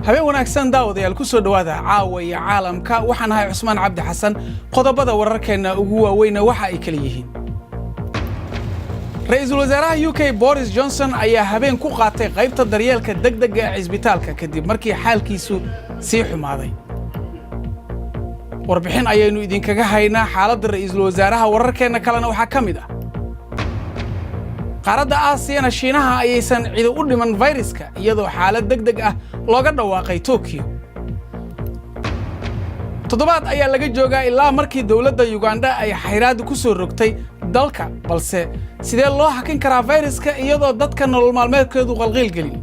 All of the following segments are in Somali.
habeen wanaagsan daawadayaal ku soo dhawaada caawa iyo caalamka waxaan ahay Cusmaan Cabdi Xasan qodobada wararkeena ugu waaweyn waxa ay kala yihiin Ra'iisul Wasaaraha UK Boris Johnson ayaa habeen ku qaatay qaybta daryeelka degdega ee isbitaalka kadib markii xaalkiisu sii xumaaday warbixin ayaynu idinkaga haynaa xaaladda Ra'iisul Wasaaraha wararkeena kalena waxa kamid ah qaaradda Aasiya Shiinaha ayaysan cid u dhiman fayraska iyadoo xaalad degdeg ah looga dhawaaqay Tokyo toddobaad ayaa laga joogaa ilaa markii dawladda Uganda ay xayiraad ku soo rogtay dalka balse sidee loo hakin karaa fayraska iyadoo dadka nolol maalmeedkoodu qalqiil gelin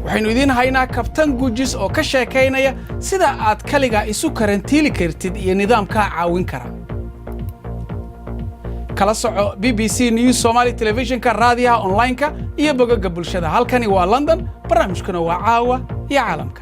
waxaynu idin haynaa kabtan Gujis oo ka sheekeynaya sida aad kaliga isu karantiili kartid iyo nidaamka caawin kara kala soco BBC News Somali Television-ka raadiyaha online-ka iyo bogagga bulshada halkani waa London barnaamijkuna waa caawa iyo caalamka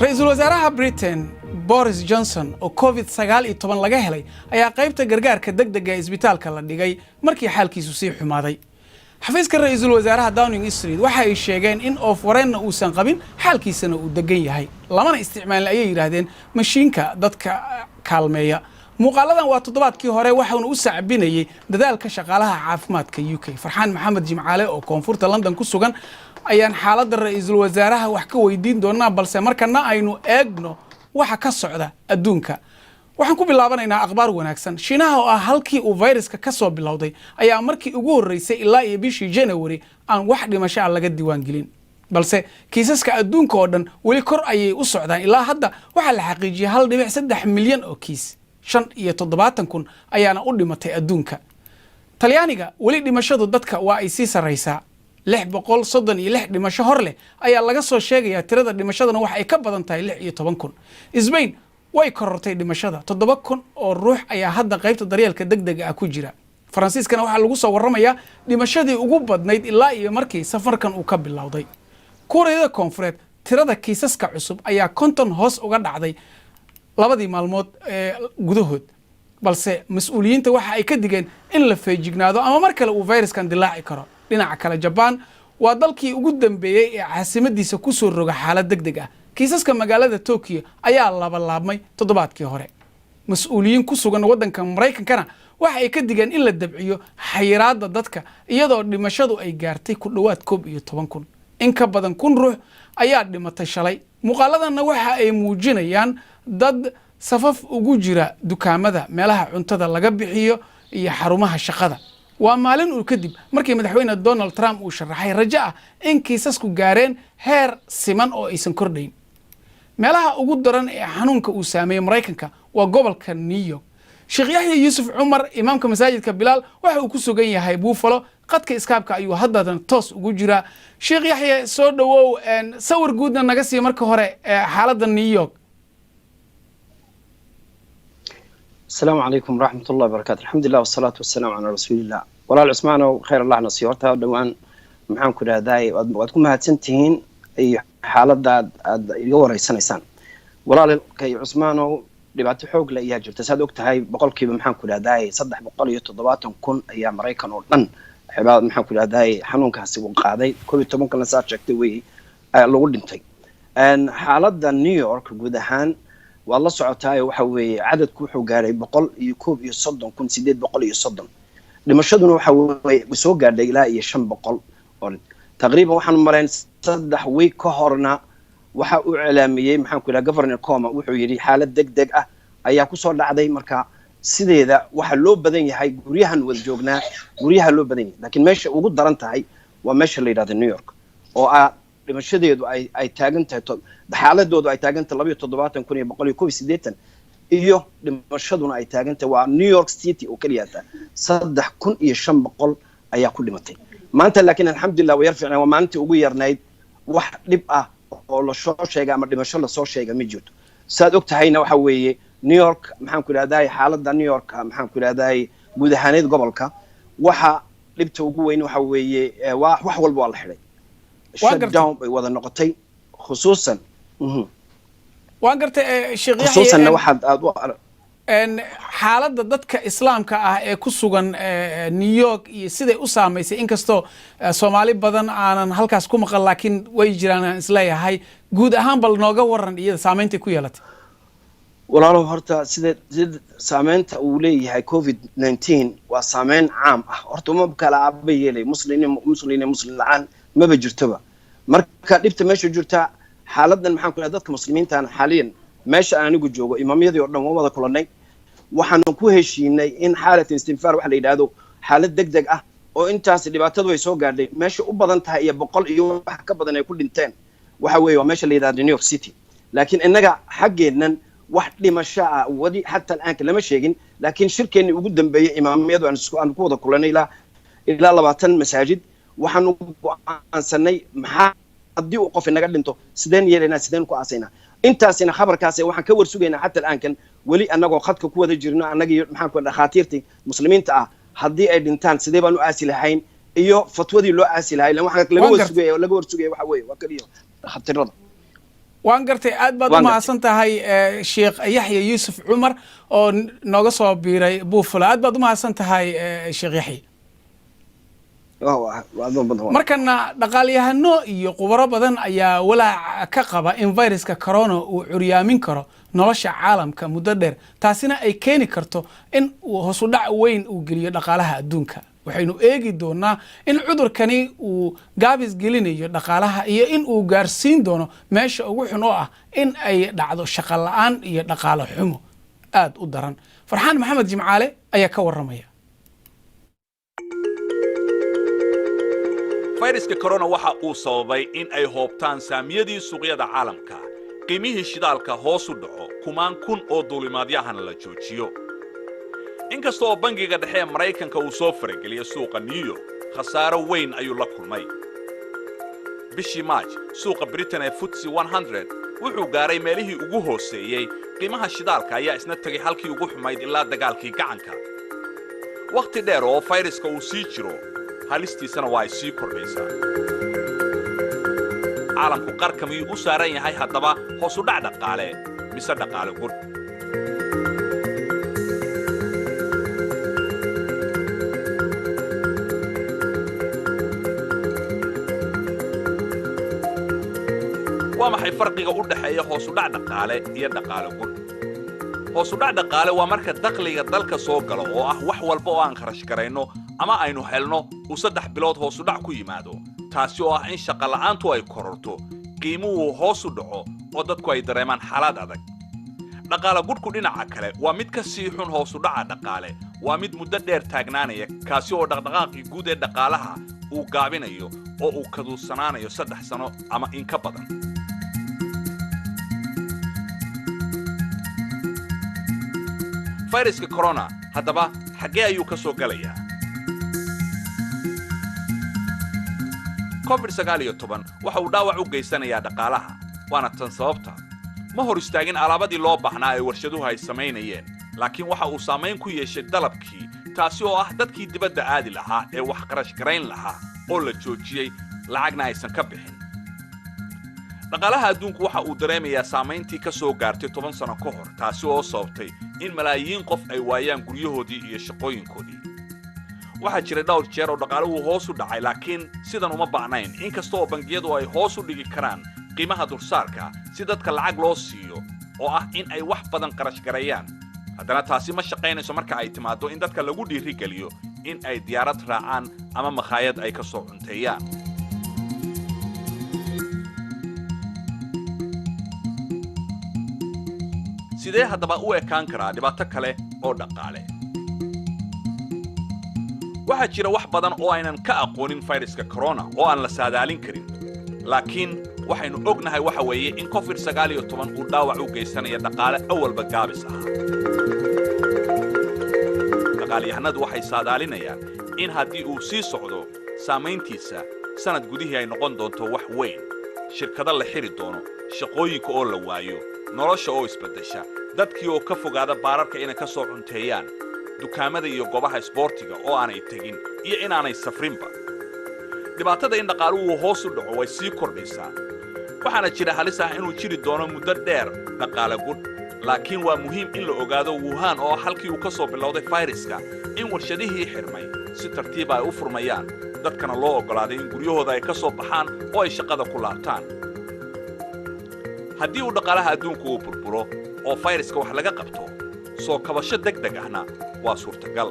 Ra'iisul Wasaaraha Britain Boris Johnson oo COVID-19 laga helay ayaa qaybta gargaarka degdega ee isbitaalka la dhigay markii xaalkiisu sii xumaaday xafiiska Ra'iisul Wasaaraha Downing Street waxa ay sheegeen in oof-wareenna uusan qabin xaalkiisana uu degan yahay lamana isticmaalin ayay yiraahdeen mashiinka dadka kaalmeeya muuqaaladan waa toddobaadkii hore waxaanu u sacbinayay dadaalka shaqaalaha caafimaadka UK Farxaan Maxamed Jimcaale oo koonfurta London ku sugan ayaan xaaladda Ra'iisul Wasaaraha wax ka weydiin doonaa balse markana aynu eegno waxa ka socda adduunka waxaan ku bilaabanaynaa akhbaar wanaagsan Shiinaha oo halkii uu fayraska ka soo bilowday ayaa markii ugu horeysay ilaa iyo bishii January aan wax dhimasho laga diiwaan gelin balse kiisaska adduunka oo dhan wali kor ayay u socdaan ilaa hadda waxa la xaqiijiyay 1.3 milyan oo kiis 75,000 ayaana u dhimatay adduunka Talyaaniga wali dhimashadu dadka waa ay sii sareysaa 636 dhimasho hor leh ayaa laga soo sheegayaa tirada dhimashadana waxa ay ka badan tahay 16,000 Spain way korortay dhimashada 7,000 oo ruux ayaa hadda qaybta daryeelka degdega ah ku jira Faransiiskana waxa lagu soo warramayaa dhimashadii ugu badnayd ilaa iyo markii safarkan uu ka bilowday Kuuriyada Koonfureed tirada kiisaska cusub ayaa 50 hoos uga dhacday labadii maalmood gudahood balse mas'uuliyiinta waxa ay ka digeen in la feejignaado ama mar kale uu fayraskan dilaaci karo dhinaca kale Japan waa dalkii ugu dambeeyay ee caasimadiisa ku soo roga xaalad degdeg ah kiisaska magaalada Tokyo ayaa laabmay toddobaadkii hore mas'uuliyiin ku sugan wadanka Mareykankana waxa ay ka digeen in la dabciyo xayiraadda dadka iyadoo dhimashadu ay gaartay ku dhawaad 11,000 in ka badan 1,000 ruux ayaa dhimatay shalay muuqaaladana waxa ay muujinayaan dad safaf ugu jira dukaamada meelaha cuntada laga bixiyo iyo xarumaha shaqada waa maalin uu kadib markii madaxweyne Donald Trump uu sharaxay rajo ah in kiisasku gaareen heer siman oo aysan kordhayn meelaha ugu daran ee xanuunka uu saameeyay Mareykanka waa gobolka New York Sheikh Yahya Yusuf Umar imaamka masaajidka Bilal waxa uu ku sugan yahay Buffalo qadka iskaabka ayuu hadda toos ugu jira Sheikh Yahya soo dhawow sawir guudna naga sii marka hore xaaladda New York السلام عليكم ورحمة الله وبركاته الحمد لله والصلاة والسلام على رسول الله ولا العثمان وخير الله نصيرتها دوان محام كل هذاي وأدكم هاتنتين أي حالة داد يوري سنة ولا كي عثمان لبعت حوق لا يهجر تساد وقت هاي بقول كي محام كل هذاي صدح بقول يتضباطهم كن أيام أمريكان ولن حباب محام كل هذاي حنون كهسي وقاعدي كل تمن كنا ساعة شكتوي لقول انتي أن حالة نيويورك جودهان والله سعتاي وحوي عدد كوحو قاري بقول يكوب يصدم كن سيدات بقول يصدم لما شدنا وحوي بسوق قاري لا يشم بقول تقريبا وحنا مرين صدح ويك كهرنا وحا إعلامية محن كلا جفرنا كوما وحو يري حالة دق أيا كسر لعدي مركا سيدي ذا وحلو بدني هاي جريها والجوجنا جريها لو بدني لكن ماشي وجود درنت هاي وماشي اللي راد نيويورك أو لما شديد أي تاجنت حالة أي تاجنت لبي تضباط كون يبقى يكوب سيدتن إيوه لما شدنا أي تاجنت ونيويورك سيتي وكلياته صدح كن يشم بقول أيا كل متى ما أنت لكن الحمد لله ويرفعنا وما أنت وغير نايد واحد نبقى والله شو شيء قام لما شاء الله صار شيء ميجود ساد وقت هينا وحوي نيويورك محن كل هذاي حالة نيويورك محن كل هذاي جودهانيد قبلك وح لبته وجوين وحوي وح والبوال حري shut down bay wada noqotay khusuusan waan gartay sheekh Yaxya khusuusanna waxaad aad u xaaladda dadka islaamka ah ee ku sugan New York iyo siday u saameysay inkastoo Soomaali badan aanan halkaas ku maqal laakiin way jiraan isleeyahay guud ahaan bal nooga waran iyada saameynta ku yeelatay walaalow horta sida saameynta uu leeyahay COVID-19 waa saameyn caam ah horta uma kala aaba yeelay muslim la'aan maba jirtoba marka dhibta meesha jirta xaaladan maxaan ku leeyahay dadka muslimiinta xaliyan meesha aanigu joogo imaamyadii oo dhan waa wada kulanay waxaan ku heshiinay in xaalad istinfaar wax la yiraahdo xaalad degdeg ah oo intaas dhibaatadu ay soo gaadhay meesha u badan tahay iyo 100 iyo wax ka badan ay ku dhinteen waxa weeye waa meesha la yiraahdo New York City laakiin inaga xaggeenan wax dhimasho ah wadi hatta aan lama sheegin laakiin shirkeeni ugu dambeeyay imaamiyadu aan ku wada kulanay ilaa 20 masaajid waxaan go'aansanay maxaa haddii uu qof inaga dhinto sideen yeelana sideen ku aasayna intaasina khabarkaas waxaan ka warsugaynaa hatta aan wali anagoo khadka ku wada jirno anagii maxaan ku dhakhaatiirtii muslimiinta ah haddii ay dhintaan sidee baan u aasi lahayn iyo fatwadii loo aasi lahayn waxaan laga warsugay waxa weeye waa kaliya khatarada waan gartay aad baad u mahadsan tahay Sheekh Yaxya Yuusuf Cumar oo nooga soo biiray Buffalo aad baad u mahadsan tahay Sheekh Yaxya markana dhaqaaliyahano iyo khubaro badan ayaa walaac ka qaba in viruska corona uu curyaamin karo nolosha caalamka muddo dheer taasina ay keeni karto in uu hoos u dhac weyn uu geliyo dhaqaalaha adduunka waxaynu eegi doonaa in cudurkani uu gaabis gelinayo dhaqaalaha iyo in uu gaarsiin doono meesha ugu xun oo ah in ay dhacdo shaqo la'aan iyo dhaqaale xumo aad u daran Farxaan Maxamed Jimcaale ayaa ka waramaya fayraska corona waxa uu sababay in ay hoobtaan saamiyadii suuqyada caalamka qiimihii shidaalka hoos u dhaco kumaan kun oo duulimaadyahana la joojiyo inkasta oo bangiga dhexe ee Mareykanka uu soo farageliyay suuqa New York khasaaro weyn ayuu la kulmay bishii March suuqa Britain ee FTSE 100 wuxuu gaaray meelihii ugu hooseeyay qiimaha shidaalka ayaa isna tagay halkii ugu xumayd ilaa dagaalkii gacanka waqti dheer oo fayraska uu sii jiro halistiisana waa ay sii kordhaysaa caalamku qarka miyuu u saaran yahay haddaba hoos u dhac dhaqaale mise dhaqaale gud waa maxay farqiga u dhaxeeya hoos u dhac dhaqaale iyo dhaqaale gud hoos u dhac dhaqaale waa marka dakhliga dalka soo galo oo ah wax walba oo aan kharash garayno ama aynu helno uu 3 bilood hoos u dhac ku yimaado taasi oo ah in shaqo la'aantu ay kororto qiimuhu hoos u dhaco oo dadku ay dareemaan xaalad adag dhaqaale gudku dhinaca kale waa mid ka sii xun hoos u dhaca dhaqaale waa mid muddo dheer taagnaanaya kaasi oo dhaqdhaqaaqii guud ee dhaqaalaha uu gaabinayo oo uu kaduusanaanayo 3 sano ama in ka badan fayraska corona haddaba xaggee ayuu ka soo galayaa COVID-19 waxa uu dhaawac u geysanayaa dhaqaalaha waana tan sababta ma hor istaagin alaabadii loo baahnaa ee warshaduhu ay samaynayeen laakiin waxa uu saameyn ku yeeshay dalabkii taasi oo ah dadkii dibadda aadi lahaa ee wax qarash garayn lahaa oo la joojiyey lacagna aysan ka bixin dhaqaalaha adduunku waxa uu dareemayaa saameyntii ka soo gaartay 10 sano ka hor taasi oo sababtay in malaayiin qof ay waayaan guryahoodii iyo shaqooyinkoodii waxaa jiray dhowr jeer oo dhaqaaluhu hoos u dhacay laakiin sidan uma baahnayn inkasta oo bangiyadu ay hoos u dhigi karaan qiimaha dulsaarka si dadka lacag loo siiyo oo ah in ay wax badan qarash gareeyaan haddana taasi ma shaqaynayso marka ay timaado in dadka lagu dhiirigeliyo in ay diyaarad raacaan ama makhaayad ay ka soo cunteeyaan sidee haddaba u ekaan karaa dhibaato kale oo dhaqaale waxaa jira wax badan oo aynan ka aqoonin fayraska corona oo aan la saadaalin karin laakiin waxaynu ognahay waxa weeye in COVID-19 uu dhaawac u geysanayo dhaqaale awalba gaabis ah dhaqaaliyahanadu waxay saadaalinayaan in haddii uu sii socdo saamayntiisa sanad gudihii ay noqon doonto wax weyn shirkado la xiri doono shaqooyinka oo la waayo nolosha oo isbedesha dadkii oo ka fogaada baararka inay ka soo cunteeyaan dukaamada iyo goobaha isboortiga oo aanay tegin iyo inaanay safrinba dhibaatada in dhaqaaluhu hoos u dhaco way sii kordhaysaa waxaana jira halis ah inuu jiri doono muddo dheer dhaqaale gudh laakiin waa muhiim in la ogaado Wuhan oo halkii uu ka soo bilowday fayraska in warshadihii xirmay si tartiib ah u furmayaan dadkana loo ogolaaday in guryahooda ay ka soo baxaan oo ay shaqada ku laabtaan haddii uu dhaqaalaha adduunku uu burburo oo fayraska wax laga qabto soo kabasho degdeg ahna waa suurtagal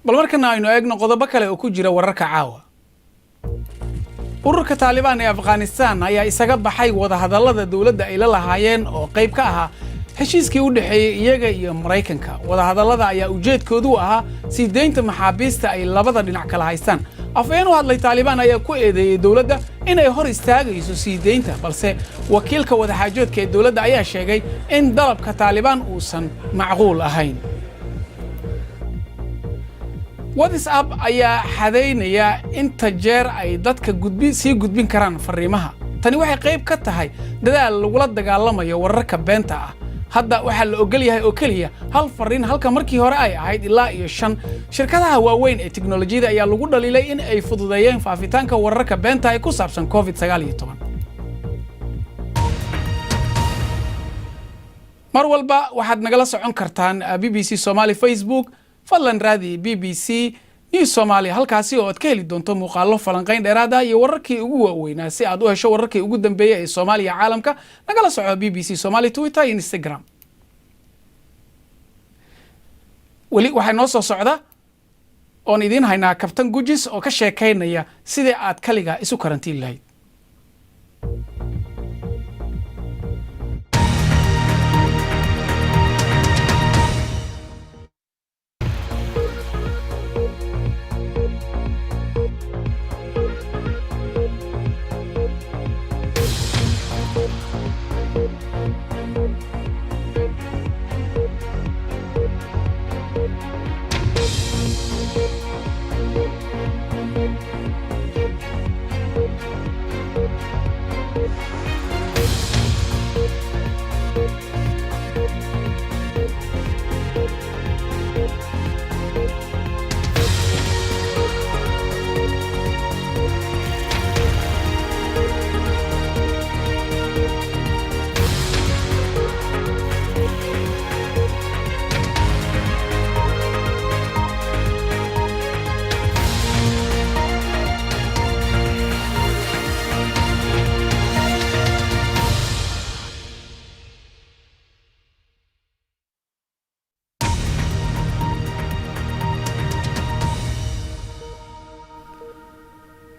bal markana aynu eegno qodobo kale oo ku jira wararka caawa ururka Taliban ee Afghanistan ayaa isaga baxay wada hadallada dawladda ay la lahaayeen oo qayb ka ahaa heshiiskii u dhaxeeyay iyaga iyo Mareykanka wada hadallada ayaa ujeedkoodu ahaa sii deynta maxaabiista ay labada dhinac kala haystaan afayeen u hadlay Taliban ayaa ku eedeeyay dawladda inay hor istaagayso sii deynta balse wakiilka wada xaajoodka ee dawladda ayaa sheegay in dalabka Taliban uusan macquul ahayn WhatsApp ayaa xadeynaya inta jeer ay dadka sii gudbin karaan fariimaha tani waxay qayb ka tahay dadaal lagula dagaalamayo wararka beenta ah hadda waxa la ogol yahay oo kaliya hal fariin halka markii hore ay ahayd ilaa iyo 5 shirkadaha waaweyn ee tiknoolajiyada ayaa lagu dhaliilay in ay fududeeyeen faafitaanka wararka beenta ay ku saabsan COVID-19 mar walba waxaad nagala socon kartaan BBC Somali Facebook fadlan raadi BBC News Somali halkaasi oo aad ka heli doonto muuqaallo falanqayn dheeraad ah iyo wararkii ugu waaweynaa si aad u hesho wararkii ugu dambeeyay ee Soomaaliya caalamka nagala soco BBC Somali Twitter iyo Instagram wali waxay noo soo socda oo idin haynaa Kabtan Gujis oo ka sheekaynaya sidii aad kaliga isu karantiin lahayd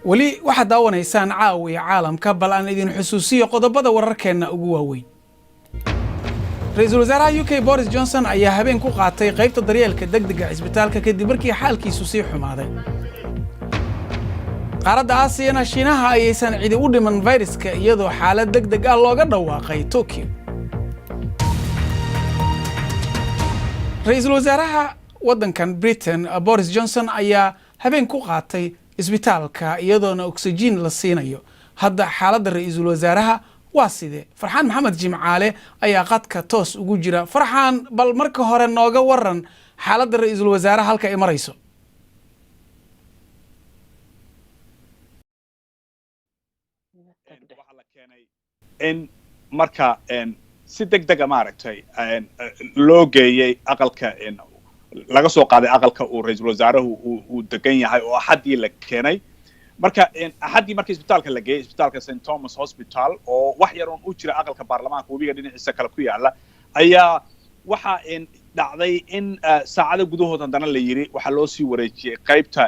wali waxa daawanaysaan caawiya caalamka bal aan idin xusuusiyo qodobada wararkeena ugu waaweyn Ra'iisul Wasaaraha UK Boris Johnson ayaa habeen ku qaatay qaybta daryeelka degdega isbitaalka kadib markii xaalkiisu sii xumaaday qaaradda Aasiya Shiinaha ayaysan cidi u dhiman fayraska iyadoo xaalad degdeg ah looga dhawaaqay Tokyo Ra'iisul Wasaaraha wadankan Britain Boris Johnson ayaa habeen ku qaatay isbitaalka iyadoona oxygen la siinayo hadda xaaladda ra'iisul wasaaraha waa sidee Farxaan Maxamed Jimcaale ayaa qadka toos ugu jira Farxaan bal marka hore nooga waran xaaladda ra'iisul wasaaraha halka ay marayso waxa la keenay in marka si degdeg ah maaragtay loo geeyay aqalka laga soo qaaday aqalka uu ra'iisul wasaaruhu uu degan yahay oo axadii la keenay marka axadii markii isbitaalka la geeyay isbitaalka St Thomas Hospital oo wax yar oo u jira aqalka baarlamaanka webiga dhinaciisa kale ku yaala ayaa waxa dhacday in saacado gudahooda dana la yiri waxa loo sii wareejiyay qaybta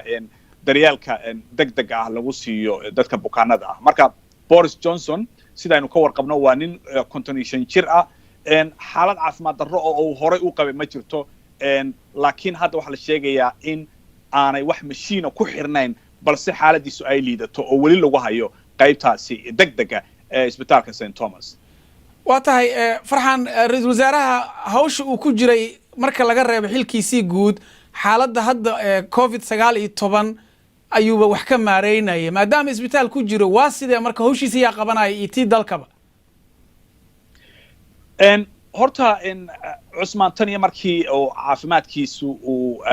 daryeelka degdeg ah lagu siiyo dadka bukaanada ah marka Boris Johnson sidaynu ka warqabno waa nin 55 jir ah xaalad caafimaad darro oo hore u qabay ma jirto laakiin hadda waxa la sheegayaa in aanay wax mashiina ku xirnayn balse xaaladiisu ay liidato oo wali lagu hayo qaybtaasi degdega ee isbitaalka St Thomas waa tahay Farxaan ra'iisul wasaaraha hawsha uu ku jiray marka laga reebo xilkiisii guud xaaladda hadda COVID-19 ayuuba wax ka maareynaya maadaama isbitaal ku jiro waa sidee marka hawshiisa yaa qabanaya tii dalkaba horta cusmaan tan iyo markii oo caafimaadkiisu uu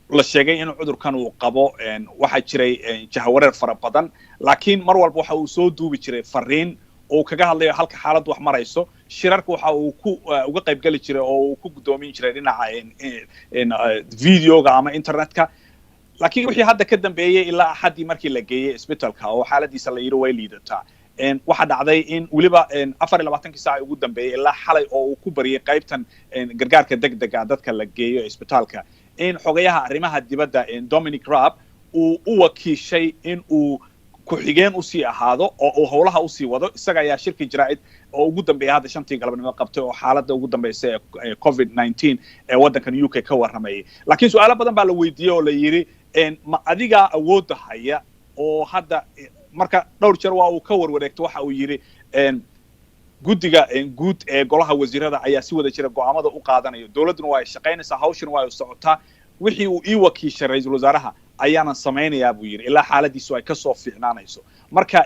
la sheegay in cudurkan uu qabo waxa jiray jahawareer fara badan laakiin mar walba waxa uu soo duubi jiray fariin oo kaga hadlayo halka xaaladdu wax marayso shirarka waxa uu uga qayb gali jiray oo uu ku gudoomin jiray dhinaca videoga ama internetka laakiin wixii hadda ka dambeeyay ilaa axadii markii la geeyay isbitaalka oo xaaladiisa la yiri way liidataa waxa dhacday in waliba 24 saac ugu dambeeyay ilaa xalay oo uu ku bariyay qaybtan gargaarka degdega dadka la geeyo isbitaalka in xogayaha arrimaha dibadda Dominic Raab uu u wakiishay in uu ku xigeen u sii ahaado oo uu howlaha u sii wado isaga ayaa shirki jiraa'id oo ugu dambeeyay hadda 5tii galabnimo qabtay oo xaaladda ugu dambeysay ee COVID-19 ee waddankan UK ka warramayay laakiin su'aalo badan baa la weydiiyay oo la yiri ma adiga awoodda haya oo hadda marka dhowr jeer waa uu ka warwareegto waxa uu yiri guddiga guud ee golaha wasiirada ayaa si wada jira go'aamada u qaadanayo dawladuna waa ay shaqaynaysaa hawshana waa ay socotaa wixii uu ii wakiishay ra'iisul wasaaraha ayaana samaynayaa buu yiri ilaa xaaladiisu ay ka soo fiicnaanayso marka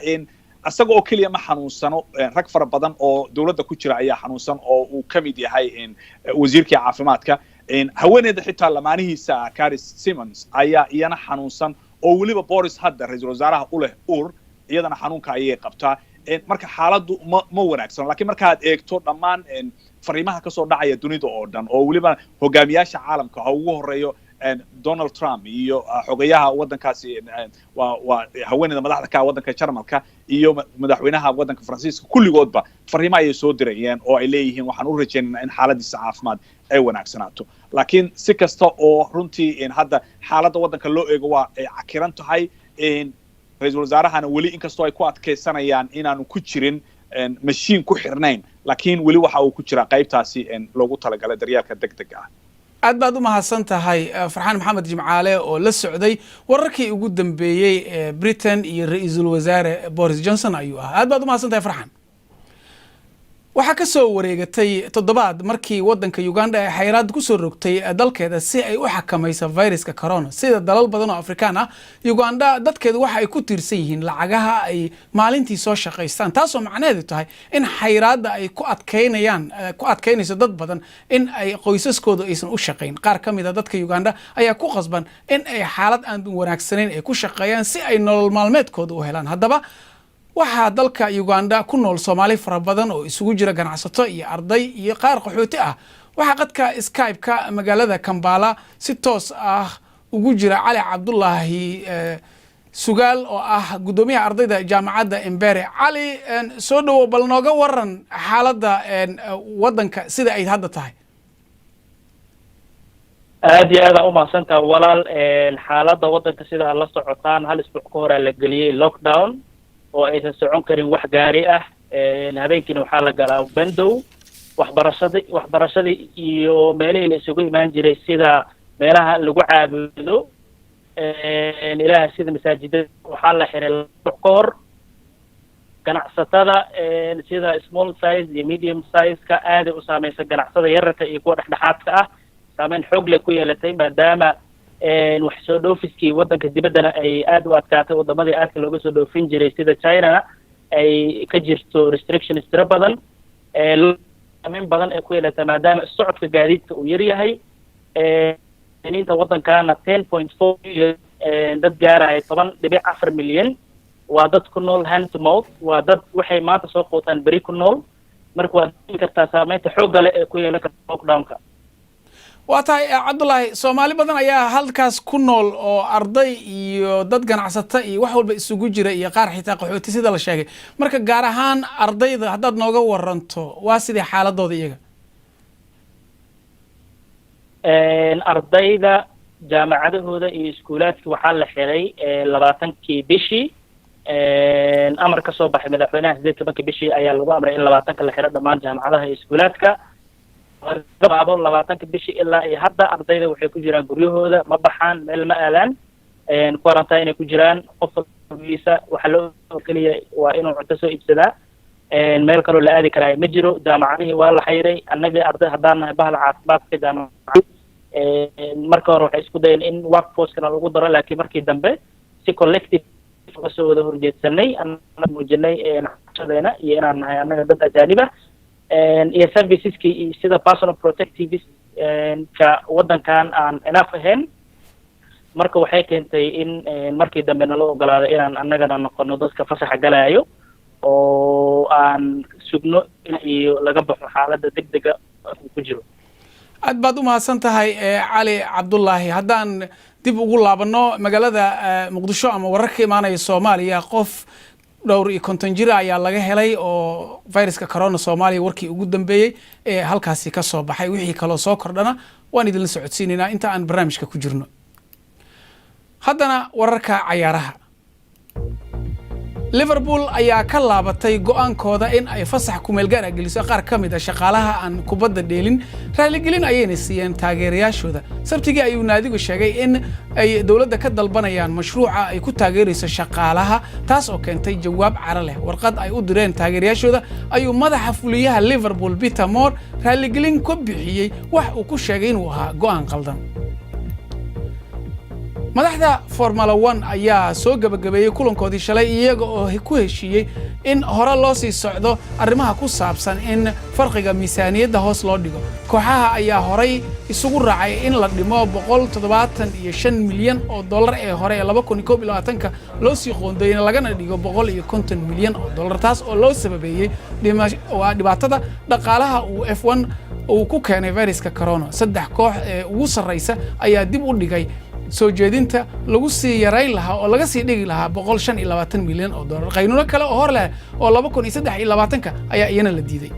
asaga oo kaliya ma xanuunsano rag fara badan oo dawladda ku jira ayaa xanuunsan oo uu ka mid yahay wasiirkii caafimaadka haweeneyda xitaa lamaanihiisa Caris Simmons ayaa iyana xanuunsan oo waliba Boris hadda ra'iisul wasaaraha u leh iyadana xanuunka ayay qabtaa marka xaaladdu ma wanaagsan laakiin marka aad eegto dhammaan fariimaha ka soo dhacaya dunida oo dhan oo waliba hogaamiyaasha caalamka oo ugu horeeyo Donald Trump iyo xogayaha waddankaasi waa haweeneyda madaxda ka waddanka Jarmalka iyo madaxweynaha waddanka Faransiiska kulligoodba fariimo ay soo dirayeen oo ay leeyihiin waxaan u rajaynaynaa in xaaladiisa caafimaad ay wanaagsanaato laakiin si kasta oo runtii hadda xaaladda waddanka loo eego waa ay cakiran tahay ra'iisul wasaarahana weli inkastoo ay ku adkaysanayaan inaanu ku jirin mashiin ku xirnayn laakiin weli waxa uu ku jira qaybtaasi loogu talagalay daryeelka degdega ah aad baad u mahadsan tahay Farxaan Maxamed Jimcaale oo la socday wararkii ugu dambeeyay ee Britain iyo ra'iisul wasaare Boris Johnson ayuu ahaa aad baad u mahadsan tahay Farxaan waxaa ka soo wareegatay toddobaad markii waddanka Uganda ay xayiraad ku soo rogtay dalkeeda si ay u xakamayso viruska corona sida dalal badan oo Afrikaan ah Uganda dadkeedu waxa ay ku tiirsan yihiin lacagaha ay maalintii soo shaqaystaan taasoo macnaheedu tahay in xayiraadda ay ku adkeynayso dad badan in ay qoysaskoodu aysan u shaqayn qaar ka mid ah dadka Uganda ayaa ku qasban in ay xaalad aan wanaagsanayn ay ku shaqeeyaan si ay nolol maalmeedkooda u helaan haddaba waxaa dalka Uganda ku nool Soomaali fara badan oo isugu jira ganacsato iyo arday iyo qaar qaxooti ah waxaa qadka Skype-ka magaalada Kampala si toos ah ugu jira Cali Cabdullaahi Sugaal oo ah gudoomiyaha ardayda jaamacadda Embere Cali soo dhawo bal nooga waran xaaladda waddanka sida ay hadda tahay aad iyo aad u mahadsantahay walaal xaaladda waddanka sida la socotaan hal isbuuc ka hor la geliyay lockdown oo aysan socon karin wax gaari ah habeenkiina waxaa la galaa bandow waxbarashadii iyo meelihii la isugu imaan jiray sida meelaha lagu caabudo ilaaha sida masaajidada waxaa la xiray ka hor ganacsatada sida small size iyo medium size-ka aad u saamaysa ganacsada yararka iyo kuwa dhexdhexaadka ah saameyn xoog leh ku yeelatay maadaama wax soo dhoofiskii waddanka dibaddana ay aad u adkaatay waddamadii aadka looga soo dhoofin jiray sida China ay ka jirto restrictions tiro badan saameyn badan ay ku yeelatay maadaama socodka gaadiidka uu yar yahay inta waddankana 10.4 milyan dad gaaraya 10.4 milyan waa dad ku nool hand to mouth waa dad waxay maanta soo qootaan beri ku nool marka waa in kartaa saameynta xoogga leh ee ku yeelan karta lockdown-ka waa tahay Cabdullaahi Soomaali badan ayaa halkaas ku nool oo arday iyo dad ganacsato iyo wax walba isugu jira iyo qaar xitaa qaxooti sida la sheegay marka gaar ahaan ardayda haddaad nooga waranto waa sidii xaaladooda iyaga ardayda jaamacadahooda iyo iskuulaadka waxaa la xiray 20kii bishii amar ka soo baxay madaxweynaha 18 bishii ayaa lagu amray in 20ka la xiro dhammaan jaamacadaha iyo iskuulaadka gabaabo 20ka bishii ilaa iyo hadda ardayda waxay ku jiraan guryahooda ma baxaan meel ma aadaan quarantine inay ku jiraan qof walbiisa waxa loo kaliya waa inuu cunto soo iibsadaa meel kaloo la aadi karaa ma jiro jaamacadihii waa la xayray annaga arday haddaan nahay bahal caafimaadka jaamacad marka hore waxay isku dayeen in workforce-kana lagu daro laakiin markii dambe si collective uga soo wada horjeedsanay annaga muujinay naqshadeena iyo inaan nahay annaga dad ajaanib ah iyo serviceski sida personal protectives ka wadankan aan enough ahayn marka waxay keentay in markii dambe nala ogolaaday inaan annagana noqono dadka fasaxa galayo oo aan sugno iyo laga baxo xaaladda degdega ku jiro aad baad u mahadsan tahay cali cabdullaahi haddaan dib ugu laabano magaalada muqdisho ama wararka imaanaya soomaaliya qof dhowr iyo 50 jir ayaa laga helay oo viruska corona Soomaaliya warkii ugu dambeeyay ee halkaasi ka soo baxay wixii kale soo kordhana waan idin socodsiinayna inta aan barnaamijka ku jirno haddana wararka ciyaaraha Liverpool ayaa ka laabatay go'aankooda in ay fasax ku meel gaar ah geliso qaar ka mid ah shaqaalaha aan kubadda dheelin raali gelin ayayna siiyeen taageerayaashooda sabtigi ayuu naadigu sheegay in ay dawladda ka dalbanayaan mashruuca ay ku taageerayso shaqaalaha taas oo keentay jawaab cara leh warqad ay u direen taageerayaashooda ayuu madaxa fuliyaha Liverpool Peter Moore raali gelin ku bixiyay wax uu ku sheegay inuu ahaa go'aan qaldan madaxda Formula 1 ayaa soo gabagabeeyay kulankoodii shalay iyaga oo ku heshiiyay in hore loo sii socdo arrimaha ku saabsan in farqiga miisaaniyadda hoos loo dhigo kooxaha ayaa horay isugu raacay in la dhimo 175 milyan oo dollar ee hore 2021 loo sii qoondeeyay lagana dhigo 150 milyan oo dollar taas oo loo sababeeyay dhibaatada dhaqaalaha uu F1 uu ku keenay viruska corona saddex koox ee ugu sareysa ayaa dib u dhigay soo jeedinta lagu sii yareyn lahaa oo laga sii dhigi lahaa 125 milyan oo dollar qaynuuno kale oo hor leh oo 2023 ayaa iyana la diiday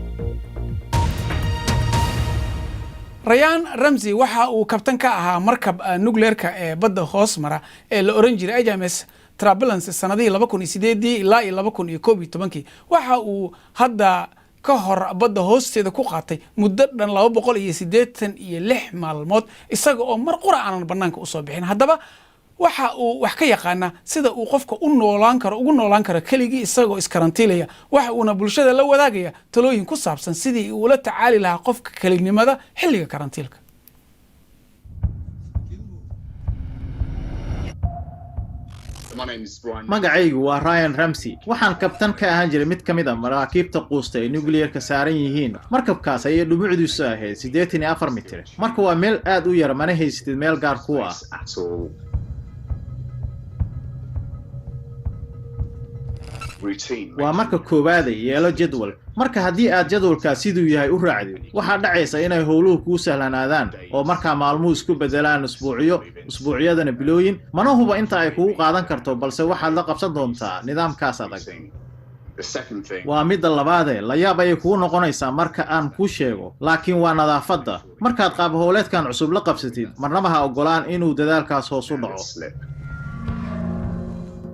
Ryan Ramsey waxa uu kabtan ka ahaa markab nuclearka ee badda hoos mara ee la oran jiray HMS Travelance sanadii 2008 ilaa 2011 waxa uu hadda ka hor badda hoosteeda ku qaatay muddo dhan 286 maalmood isaga oo mar qura aan banaanka u soo bixin haddaba waxa uu wax ka yaqaana sida uu qofka ugu noolaan karo keligii isagoo iskarantiilaya waxa uuna bulshada la wadaagaya talooyin ku saabsan sidii uu la tacaali lahaa qofka kelinimada xilliga karantiilka magacaygu waa Ryan Ramsey waxaan kabtan ka ahaan jiray mid kamid ah maraakiibta quusta ee nuclearka saaran yihiin markabkaas ayay dhumucdiisu ahayd 84 mitir marka waa meel aad u yar mana haysatid meel gaar ku ah waa marka koowaad yeelo jadwal marka haddii aad jadwalkaas siduu yahay u raacdid waxaa dhacaysa inay howluhu kuu sahlanaadaan oo markaa maalmuhu isku bedelaan usbuucyadana bilooyin mana huba inta ay kugu qaadan karto balse waxaad la qabsan doontaa nidaamkaas adag waa midda labaadee la yaab ayay kugu noqonaysaa marka aan kuu sheego laakiin waa nadaafadda markaad qaab howleedkan cusub la qabsatid marnaba ha ogolaan inuu dadaalkaas hoos u dhaco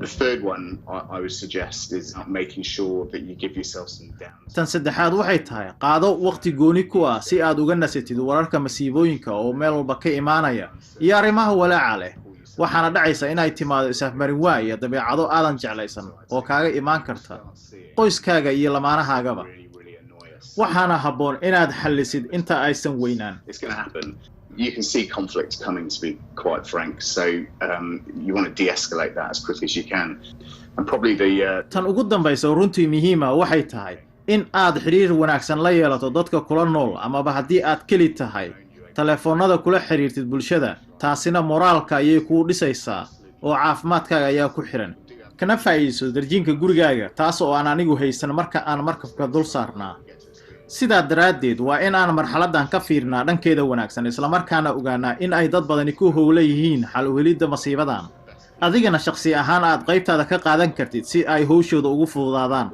The third one I would suggest is making sure that you give yourself some downtime. Tan saddexaad waxay tahay qaado waqti gooni ku ah si aad uga nasatid wararka masiibooyinka oo meel walba ka imaanaya iyo arrimaha walaaca leh waxaana dhacaysa inay timaado isafmarin waa iyo dabeecado aadan jeclaysan oo kaaga imaan karta qoyskaaga iyo lamaanahaagaba waxaana habboon inaad xallisid inta aysan weynaan You can see conflict coming, to be quite frank. So you want to de-escalate that as quickly as you can. And probably the tan ugu dambaysa runtii muhiima waxay tahay in aad xiriir wanaagsan la yeelato dadka kula nool amaba haddii aad keli tahay telefoonada kula xiriirtid bulshada taasina moraalka ayay kuu dhisaysaa oo caafimaadkaaga ayaa ku xiran kana faa'iideyso darjiinka gurigaaga taas oo aan anigu haysan marka aan markabka dul saarnaa sidaa daraaddeed waa in aan marxaladan ka fiirnaa dhankeeda wanaagsan isla markaana ogaanaa in ay dad badani ku howla yihiin xal u helidda masiibadan adigana shakhsi ahaan aad qaybtaada ka qaadan kartid si ay howshooda ugu fududaadaan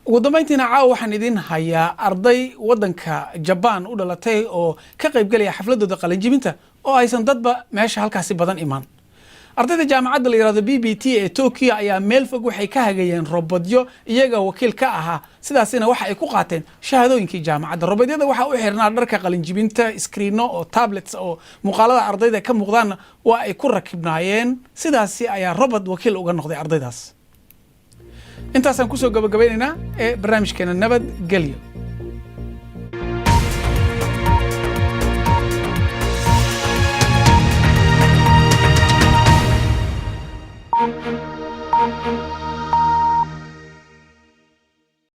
ugu dambeyntiina caawa waxaan idin hayaa arday waddanka Japan u dhalatay oo ka qaybgalaya xafladooda qalinjibinta oo aysan dadba meesha halkaasi badan imaan ardayda jaamacadda la yiraahdo BBT ee Tokyo ayaa meel fog waxay ka hagayeen robotyo iyaga wakiil ka ahaa sidaasina waxa ay ku qaateen shahaadooyinkii jaamacadda robotyada waxa u xirnaa dharka qalinjibinta screeno oo tablets oo muuqaalada ardayda ka muuqdaan waa ay ku rakibnaayeen sidaasi ayaa robot wakiil uga noqday ardaydaas intaasaan ku soo gabagabaynaynaa ee barnaamijkeena nabad gelyo